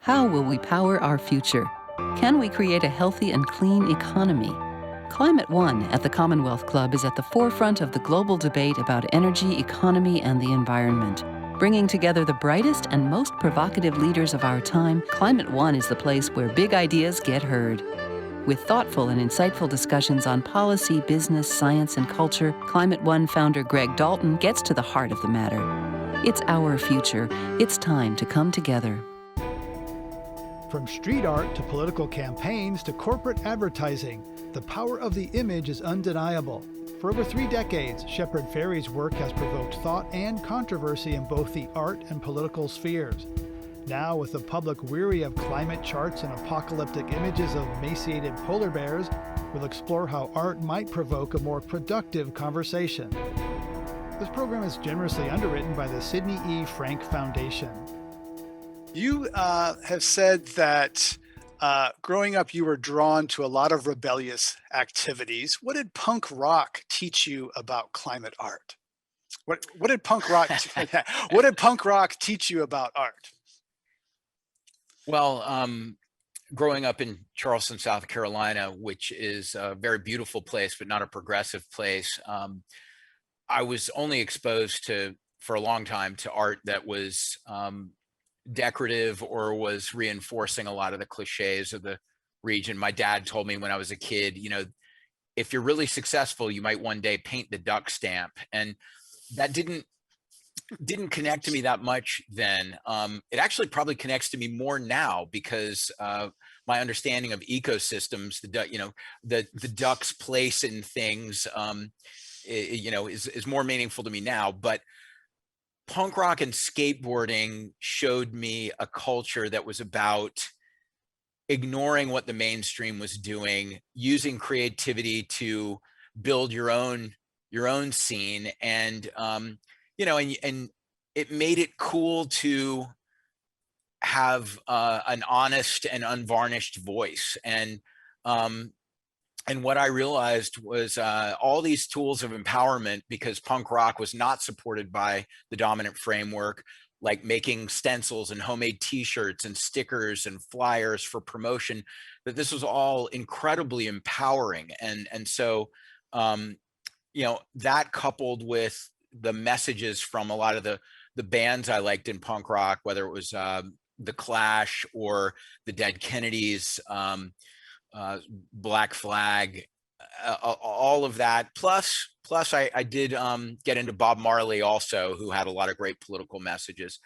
How will we power our future? Can we create a healthy and clean economy? Climate One at the Commonwealth Club is at the forefront of the global debate about energy, economy, and the environment. Bringing together the brightest and most provocative leaders of our time, Climate One is the place where big ideas get heard. With thoughtful and insightful discussions on policy, business, science, and culture, Climate One founder Greg Dalton gets to the heart of the matter. It's our future. It's time to come together. From street art to political campaigns to corporate advertising, the power of the image is undeniable. For over 3 decades, Shepard Fairey's work has provoked thought and controversy in both the art and political spheres. Now, with the public weary of climate charts and apocalyptic images of emaciated polar bears, we'll explore how art might provoke a more productive conversation. This program is generously underwritten by the Sidney E. Frank Foundation. You have said that growing up you were drawn to a lot of rebellious activities. What did punk rock teach you about climate art? What did punk rock what did punk rock teach you about art? Well, growing up in Charleston, South Carolina, which is a very beautiful place, but not a progressive place, I was only exposed for a long time, to art that was decorative or was reinforcing a lot of the cliches of the region. My dad told me when I was a kid, if you're really successful, you might one day paint the duck stamp. And that didn't connect to me that much then. It actually probably connects to me more now because my understanding of ecosystems, the duck's place in things, is more meaningful to me now. But punk rock and skateboarding showed me a culture that was about ignoring what the mainstream was doing, using creativity to build your own scene, and and it made it cool to have an honest and unvarnished voice. And what I realized was all these tools of empowerment, because punk rock was not supported by the dominant framework, like making stencils and homemade t-shirts and stickers and flyers for promotion, that this was all incredibly empowering. And so, that coupled with the messages from a lot of the bands I liked in punk rock, whether it was The Clash or the Dead Kennedys, Black Flag, all of that. Plus I did get into Bob Marley also, who had a lot of great political messages.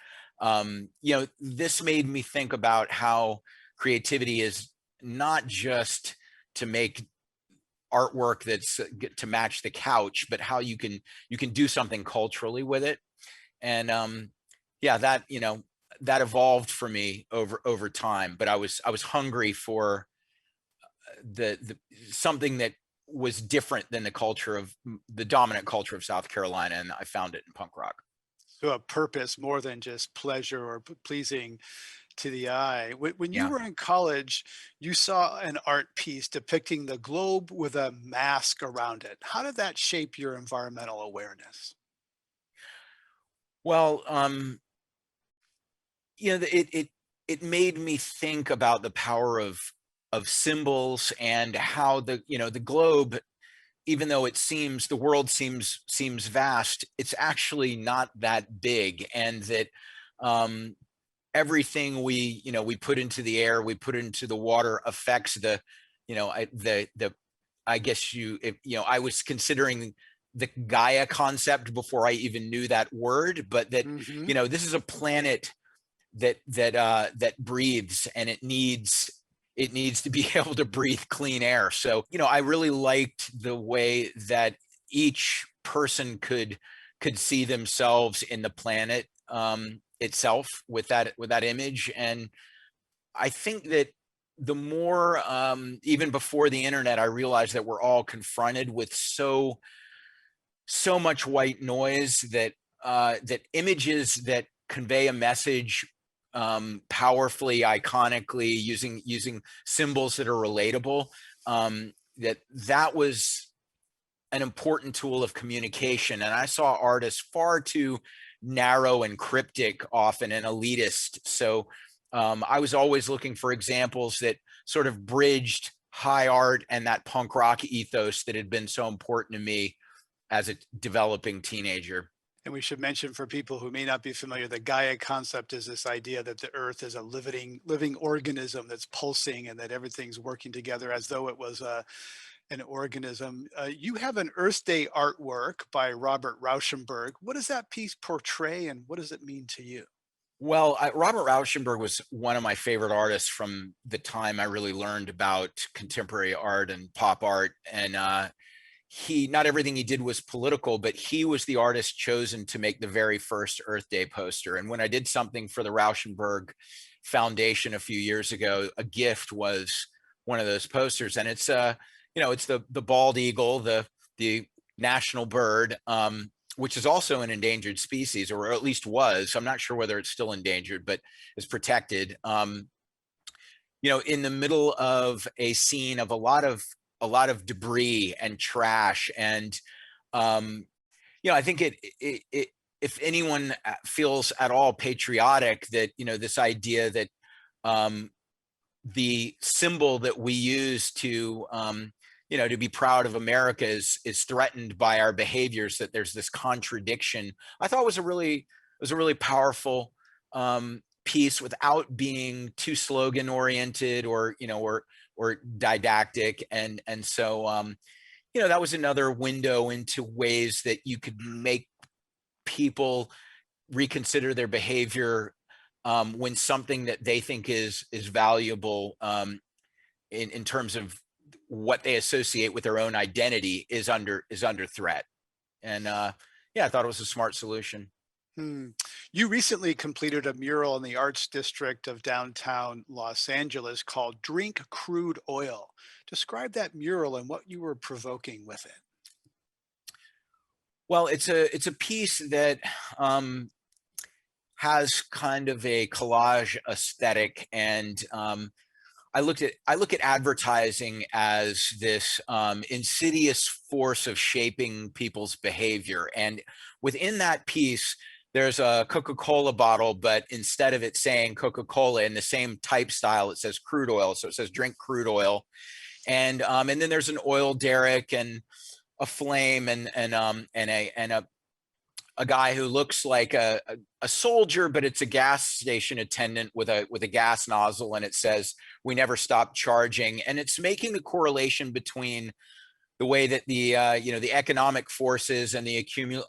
This made me think about how creativity is not just to make artwork that's to match the couch, but how you can do something culturally with it. And that evolved for me over time. But I was hungry for the something that was different than the dominant culture of South Carolina, and I found it in punk rock. So a purpose more than just pleasure or pleasing to the eye. When you Yeah. were in college, you saw an art piece depicting the globe with a mask around it. How did that shape your environmental awareness? Well, it made me think about the power of symbols, and how the globe, even though the world seems vast, it's actually not that big. And that everything we put into the air, we put into the water, affects I was considering the Gaia concept before I even knew that word, but that this is a planet that breathes, and it needs to be able to breathe clean air. So, I really liked the way that each person could see themselves in the planet itself with that image. And I think that the more, even before the internet, I realized that we're all confronted with so much white noise, that images that convey a message powerfully, iconically, using symbols that are relatable, that was an important tool of communication. And I saw art as far too narrow and cryptic often, and elitist. So I was always looking for examples that sort of bridged high art and that punk rock ethos that had been so important to me as a developing teenager. And we should mention for people who may not be familiar, the Gaia concept is this idea that the Earth is a living organism that's pulsing and that everything's working together as though it was an organism. You have an Earth Day artwork by Robert Rauschenberg. What does that piece portray and what does it mean to you? Well, Robert Rauschenberg was one of my favorite artists from the time I really learned about contemporary art and pop art. And not everything he did was political, but he was the artist chosen to make the very first Earth Day poster. And when I did something for the Rauschenberg Foundation a few years ago, a gift was one of those posters. And it's it's the bald eagle, the national bird, which is also an endangered species, or at least was. I'm not sure whether it's still endangered, but is protected. In the middle of a scene of a lot of debris and trash, and I think if anyone feels at all patriotic, that this idea that the symbol that we use to to be proud of America is threatened by our behaviors, that there's this contradiction. I thought was a really powerful piece without being too slogan oriented or didactic. And so that was another window into ways that you could make people reconsider their behavior when something that they think is valuable in terms of what they associate with their own identity is under threat. And I thought it was a smart solution. You recently completed a mural in the Arts District of downtown Los Angeles called Drink Crude Oil. Describe that mural and what you were provoking with it. Well, it's a piece that has kind of a collage aesthetic, and I look at advertising as this insidious force of shaping people's behavior. And within that piece, there's a Coca-Cola bottle, but instead of it saying Coca-Cola in the same type style, it says crude oil. So it says drink crude oil. And then there's an oil derrick and a flame and a guy who looks like a soldier, but it's a gas station attendant with a gas nozzle, and it says, "We never stop charging." And it's making the correlation between the way that the economic forces and the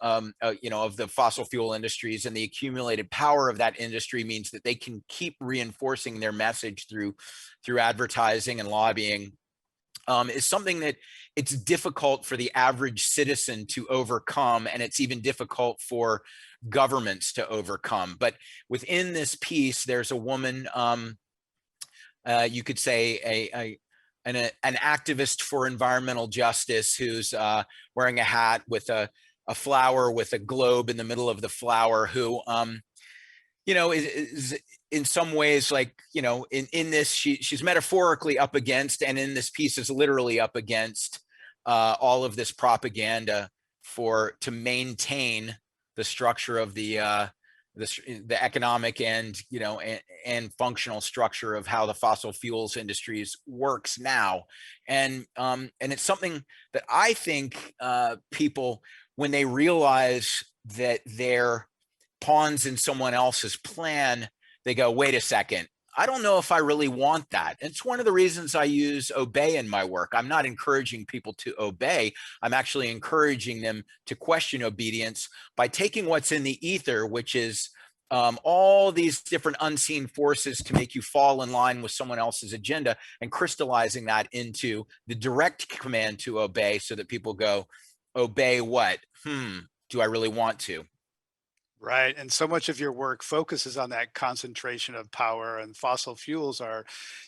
of the fossil fuel industries and the accumulated power of that industry means that they can keep reinforcing their message through advertising and lobbying, is something that it's difficult for the average citizen to overcome, and it's even difficult for governments to overcome. But within this piece, there's a woman, you could say an activist for environmental justice, who's wearing a hat with a flower with a globe in the middle of the flower, who is in some ways, like, in this, she's metaphorically up against, and in this piece is literally up against all of this propaganda to maintain the structure of the economic and functional structure of how the fossil fuels industries works now. And it's something that I think people, when they realize that they're pawns in someone else's plan, they go, wait a second, I don't know if I really want that. And it's one of the reasons I use obey in my work. I'm not encouraging people to obey. I'm actually encouraging them to question obedience by taking what's in the ether, which is all these different unseen forces to make you fall in line with someone else's agenda, and crystallizing that into the direct command to obey, so that people go, obey what? Do I really want to? Right. And so much of your work focuses on that concentration of power, and fossil fuels are,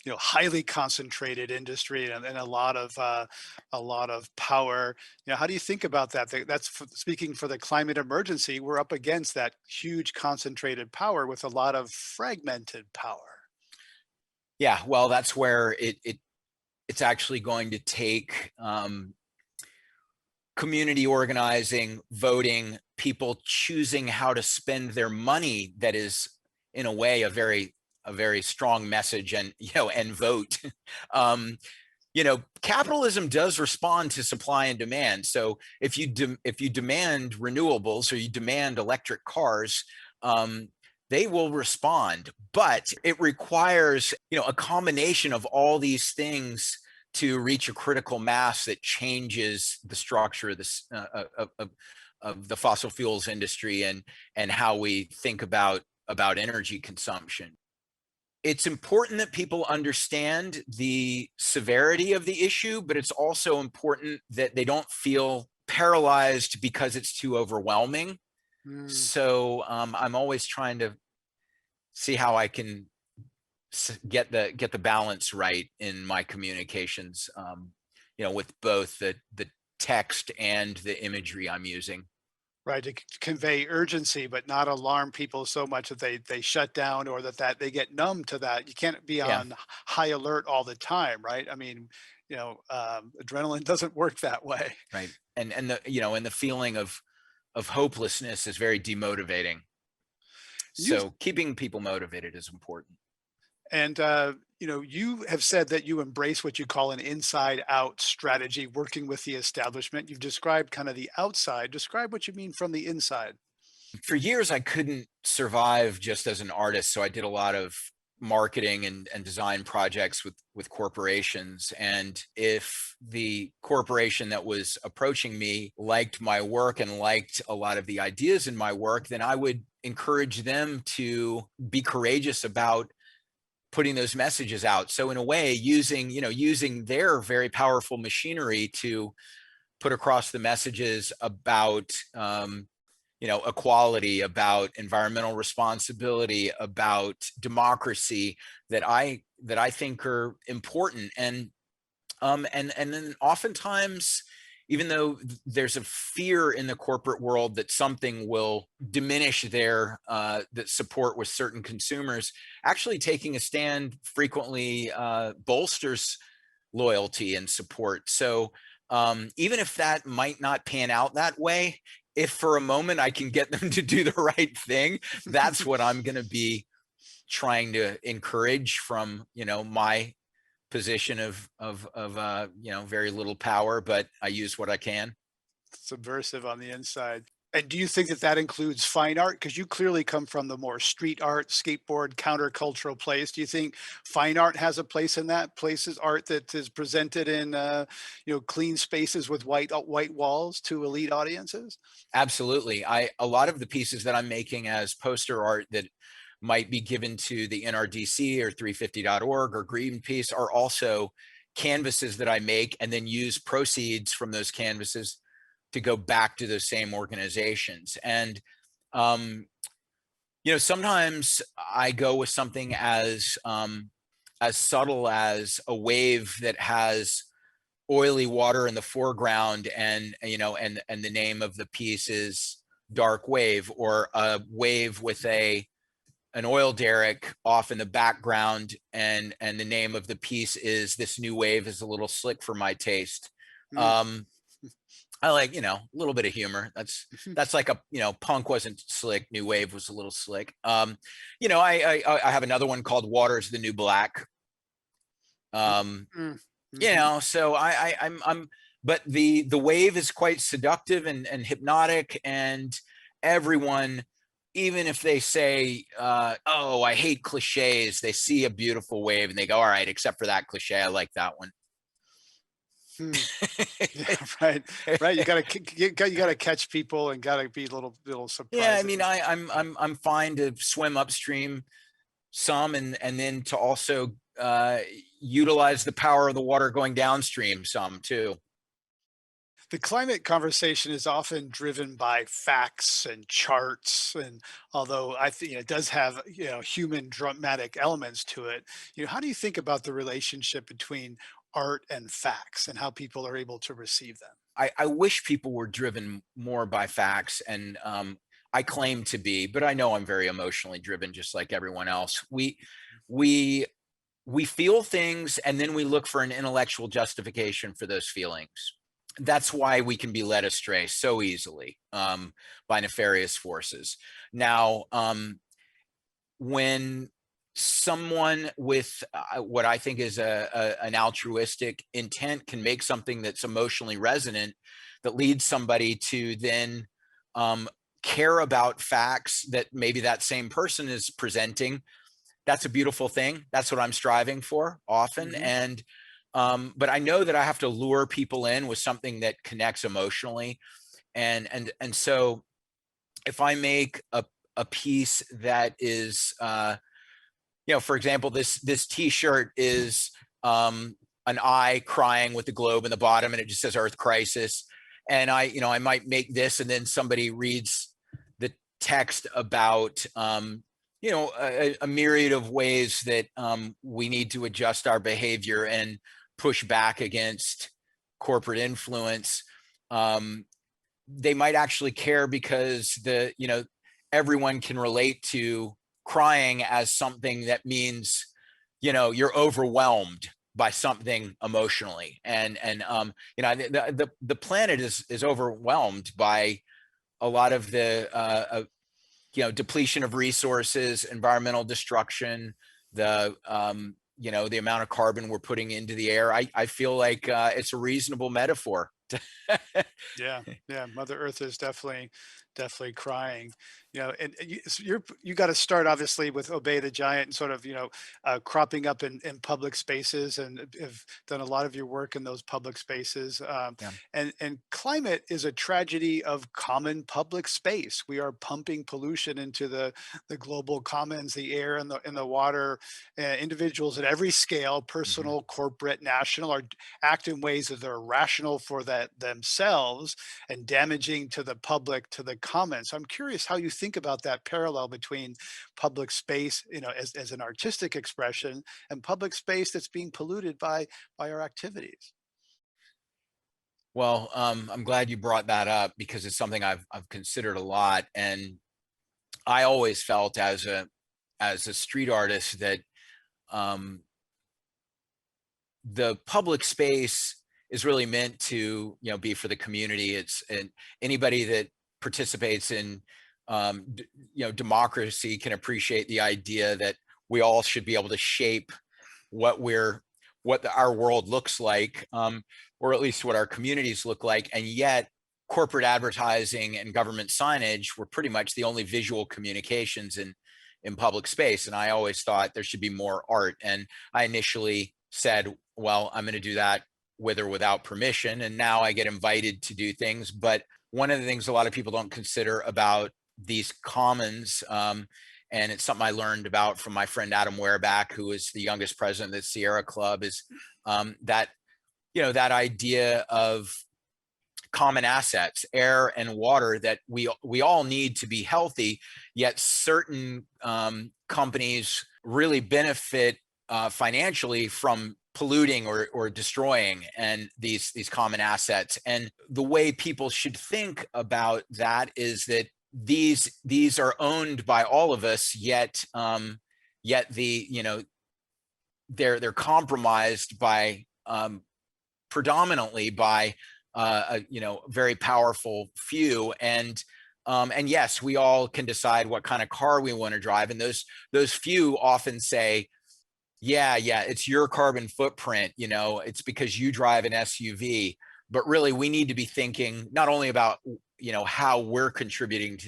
highly concentrated industry and a lot of power. How do you think about that? Speaking for the climate emergency, we're up against that huge concentrated power with a lot of fragmented power. Yeah, well, that's where it's actually going to take community organizing, voting, people choosing how to spend their money, that is, in a way, a very a very strong message and, and vote. Capitalism does respond to supply and demand. So if you demand renewables or you demand electric cars, they will respond, but it requires, a combination of all these things to reach a critical mass that changes the structure of this of the fossil fuels industry and how we think about energy consumption. It's important that people understand the severity of the issue, but it's also important that they don't feel paralyzed because it's too overwhelming. So I'm always trying to see how I can get the balance right in my communications, with both the text and the imagery I'm using. Right, to convey urgency, but not alarm people so much that they shut down, or that they get numb to that. You can't be Yeah, on high alert all the time, right? I mean, adrenaline doesn't work that way. right. And the feeling of hopelessness is very demotivating. You So keeping people motivated is important. And you have said that you embrace what you call an inside out strategy, working with the establishment. You've described kind of the outside. Describe what you mean from the inside. For years, I couldn't survive just as an artist. So I did a lot of marketing and design projects with corporations. And if the corporation that was approaching me liked my work and liked a lot of the ideas in my work, then I would encourage them to be courageous about putting those messages out. So in a way, using their very powerful machinery to put across the messages about, equality, about environmental responsibility, about democracy that I think are important. And then oftentimes, even though there's a fear in the corporate world that something will diminish their that support with certain consumers, actually taking a stand frequently bolsters loyalty and support. So even if that might not pan out that way, if for a moment I can get them to do the right thing, that's what I'm going to be trying to encourage from, my position of very little power, but I use what I can. Subversive on the inside. And do you think that that includes fine art? Because you clearly come from the more street art, skateboard, countercultural place. Do you think fine art has a place in that? Places art that is presented in, clean spaces with white walls to elite audiences? Absolutely. A lot of the pieces that I'm making as poster art that might be given to the NRDC or 350.org or Greenpeace are also canvases that I make and then use proceeds from those canvases to go back to those same organizations. And, sometimes I go with something as subtle as a wave that has oily water in the foreground and the name of the piece is Dark Wave, or a wave with an oil derrick off in the background and the name of the piece is This New Wave Is a Little Slick for My Taste. I like, a little bit of humor. That's like punk wasn't slick, new wave was a little slick. I have another one called Water's the New Black. So I'm but the wave is quite seductive and hypnotic, and everyone, even if they say, oh, I hate cliches, they see a beautiful wave and they go, all right, except for that cliche, I like that one. Yeah, right. You gotta catch people and gotta be a little surprised. Yeah, I mean, I'm fine to swim upstream some and then to also utilize the power of the water going downstream some too. The climate conversation is often driven by facts and charts, and although I think it does have human dramatic elements to it, how do you think about the relationship between art and facts and how people are able to receive them? I wish people were driven more by facts, and I claim to be, but I know I'm very emotionally driven, just like everyone else. We feel things, and then we look for an intellectual justification for those feelings. That's why we can be led astray so easily by nefarious forces. Now, when someone with what I think is an altruistic intent can make something that's emotionally resonant that leads somebody to then um, care about facts that maybe that same person is presenting. That's a beautiful thing. That's what I'm striving for often. Mm-hmm. And but I know that I have to lure people in with something that connects emotionally. And so if I make a piece that is for example, this T-shirt is an eye crying with the globe in the bottom, and it just says Earth Crisis. And I might make this, and then somebody reads the text about a myriad of ways that we need to adjust our behavior and push back against corporate influence. They might actually care because everyone can relate to crying as something that means you're overwhelmed by something emotionally, and the planet is overwhelmed by a lot of the depletion of resources, environmental destruction, the the amount of carbon we're putting into the air. I feel like it's a reasonable metaphor. Yeah, Mother Earth is definitely crying. And you got to start obviously with Obey the Giant and sort of cropping up in public spaces, and have done a lot of your work in those public spaces. Yeah. And climate is a tragedy of common public space. We are pumping pollution into the global commons, the air and the water. Individuals at every scale, personal, corporate, national, are act in ways that are rational for that themselves and damaging to the public, to the commons. So I'm curious how you think about that parallel between public space, as an artistic expression, and public space that's being polluted by our activities. Well, I'm glad you brought that up because it's something I've considered a lot, and I always felt as a street artist that the public space is really meant to be for the community. And anybody that participates in democracy can appreciate the idea that we all should be able to shape what our world looks like, or at least what our communities look like. And yet corporate advertising and government signage were pretty much the only visual communications in public space. And I always thought there should be more art. And I initially said, well, I'm going to do that with or without permission. And now I get invited to do things. But one of the things a lot of people don't consider about these commons, and it's something I learned about from my friend Adam Wereback, who is the youngest president of the Sierra Club, is that idea of common assets, air and water, that we all need to be healthy, yet certain companies really benefit financially from polluting or destroying and these common assets. And the way people should think about that is that these are owned by all of us, yet they're compromised by predominantly by a very powerful few. And yes, we all can decide what kind of car we want to drive, and those few often say, yeah, it's your carbon footprint, it's because you drive an SUV. But really, we need to be thinking not only about how we're contributing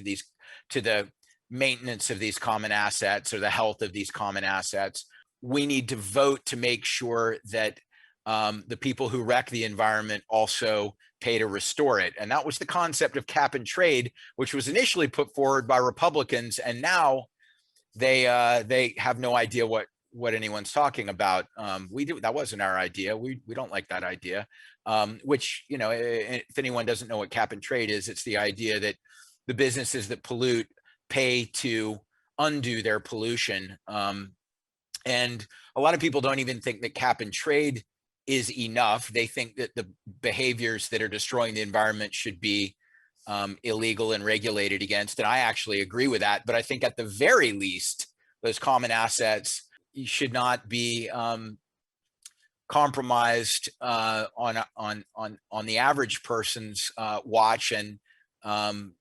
to the maintenance of these common assets or the health of these common assets. We need to vote to make sure that the people who wreck the environment also pay to restore it. And that was the concept of cap and trade, which was initially put forward by Republicans, and now they have no idea what anyone's talking about. That wasn't our idea. We don't like that idea. Which, if anyone doesn't know what cap and trade is, it's the idea that the businesses that pollute pay to undo their pollution. And a lot of people don't even think that cap and trade is enough. They think that the behaviors that are destroying the environment should be illegal and regulated against. And I actually agree with that. But I think at the very least, those common assets should not be compromised on the average person's watch and on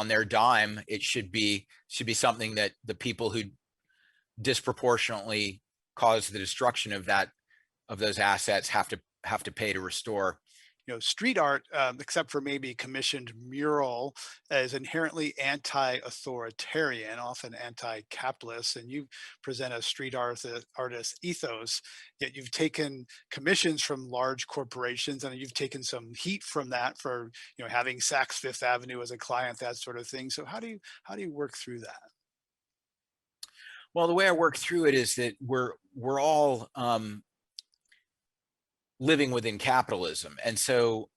their dime. It should be something that the people who disproportionately cause the destruction of those assets have to pay to restore. Street art, except for maybe commissioned mural, is inherently anti-authoritarian, often anti-capitalist, and you present a street artist ethos, yet you've taken commissions from large corporations, and you've taken some heat from that for having Saks Fifth Avenue as a client, that sort of thing. So how do you work through that? Well, the way I work through it is that we're all living within capitalism, and so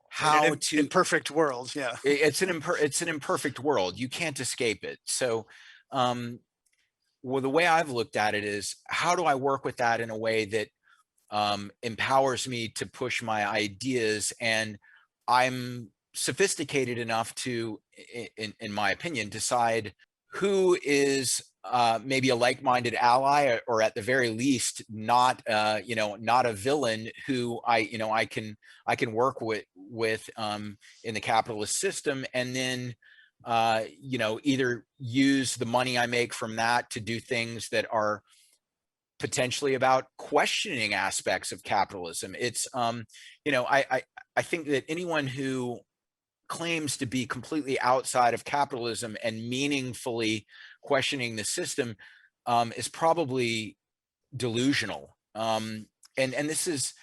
how In an to imperfect world, yeah. it's an imperfect world. You can't escape it. So well, the way I've looked at it is, how do I work with that in a way that empowers me to push my ideas? And I'm sophisticated enough to, in my opinion, decide who is maybe a like-minded ally, or at the very least, not not a villain who I can work with in the capitalist system, and then either use the money I make from that to do things that are potentially about questioning aspects of capitalism. It's I think that anyone who claims to be completely outside of capitalism and meaningfully questioning the system is probably delusional. And this is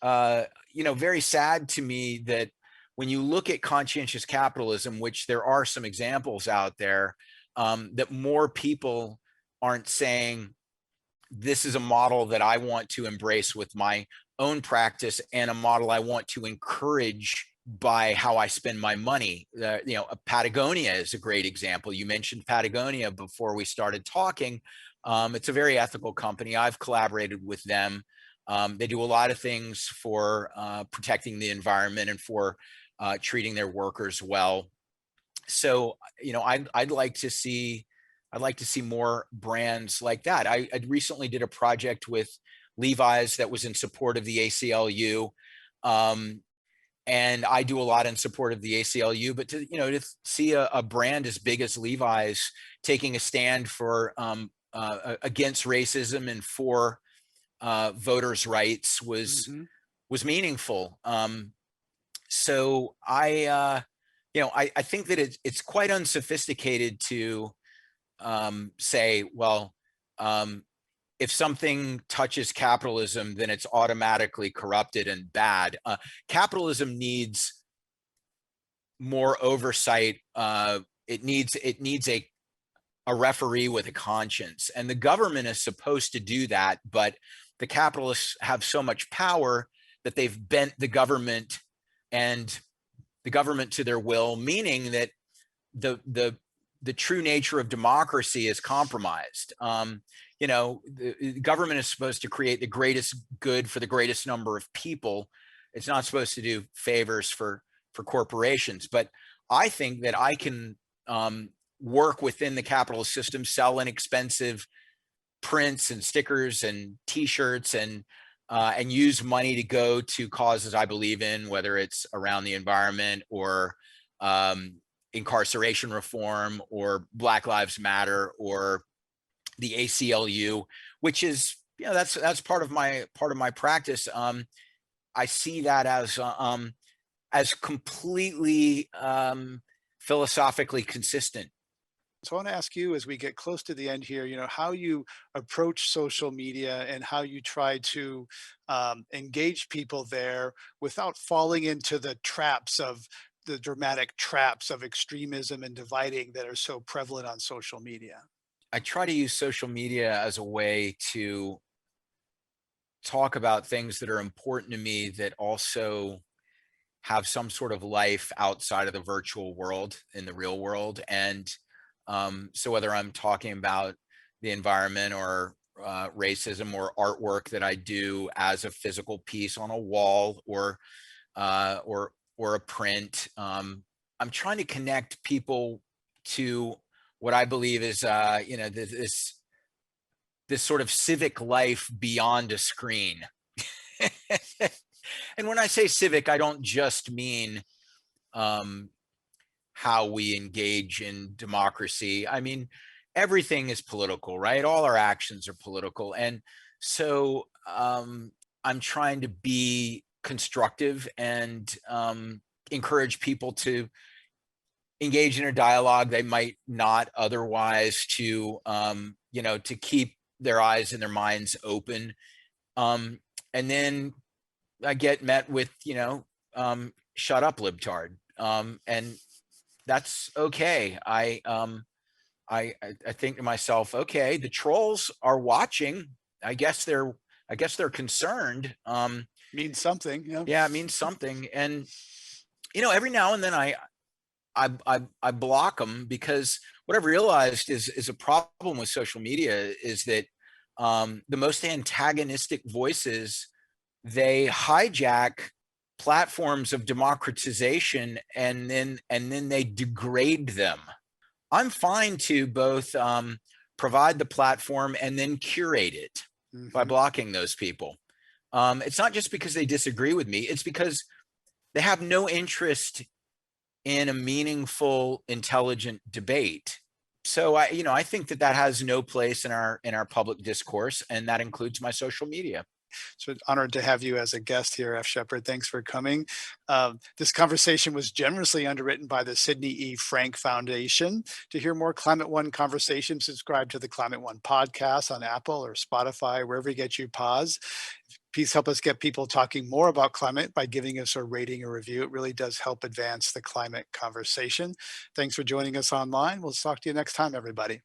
very sad to me, that when you look at conscientious capitalism, which there are some examples out there, that more people aren't saying, this is a model that I want to embrace with my own practice, and a model I want to encourage by how I spend my money. Patagonia is a great example. You mentioned Patagonia before we started talking. It's a very ethical company. I've collaborated with them. They do a lot of things for protecting the environment and for treating their workers well. So, I'd like to see more brands like that. I recently did a project with Levi's that was in support of the ACLU. And I do a lot in support of the ACLU, but to see a brand as big as Levi's taking a stand for against racism and for voters' rights was meaningful. So I think that it's quite unsophisticated to say, well, if something touches capitalism, then it's automatically corrupted and bad. Capitalism needs more oversight. It needs a referee with a conscience, and the government is supposed to do that. But the capitalists have so much power that they've bent the government to their will, meaning that the true nature of democracy is compromised. The government is supposed to create the greatest good for the greatest number of people. It's not supposed to do favors for corporations. But I think that I can work within the capitalist system, sell inexpensive prints and stickers and T-shirts, and use money to go to causes I believe in, whether it's around the environment or incarceration reform or Black Lives Matter or the ACLU, which is, that's part of my practice. I see that as completely philosophically consistent. So I want to ask you, as we get close to the end here, how you approach social media and how you try to engage people there without falling into the dramatic traps of extremism and dividing that are so prevalent on social media. I try to use social media as a way to talk about things that are important to me that also have some sort of life outside of the virtual world, in the real world. And so whether I'm talking about the environment or racism or artwork that I do as a physical piece on a wall or a print, I'm trying to connect people to what I believe is this sort of civic life beyond a screen. And when I say civic, I don't just mean how we engage in democracy. I mean, everything is political, right? All our actions are political. And so I'm trying to be constructive and encourage people to engage in a dialogue they might not otherwise, to to keep their eyes and their minds open. And then I get met with, shut up, libtard. And that's okay. I think to myself, okay, the trolls are watching. I guess they're concerned. Means something. Yeah. Yeah, it means something. And every now and then I block them, because what I've realized is a problem with social media is that the most antagonistic voices, they hijack platforms of democratization and then they degrade them. I'm fine to both provide the platform and then curate it by blocking those people. It's not just because they disagree with me, it's because they have no interest in a meaningful, intelligent debate. So I think that has no place in our public discourse, and that includes my social media. So honored to have you as a guest here, F. Shepard. Thanks for coming. This conversation was generously underwritten by the Sidney E. Frank Foundation. To hear more Climate One conversations, subscribe to the Climate One podcast on Apple or Spotify, wherever you get your pods. Please help us get people talking more about climate by giving us a rating or review. It really does help advance the climate conversation. Thanks for joining us online. We'll talk to you next time, everybody.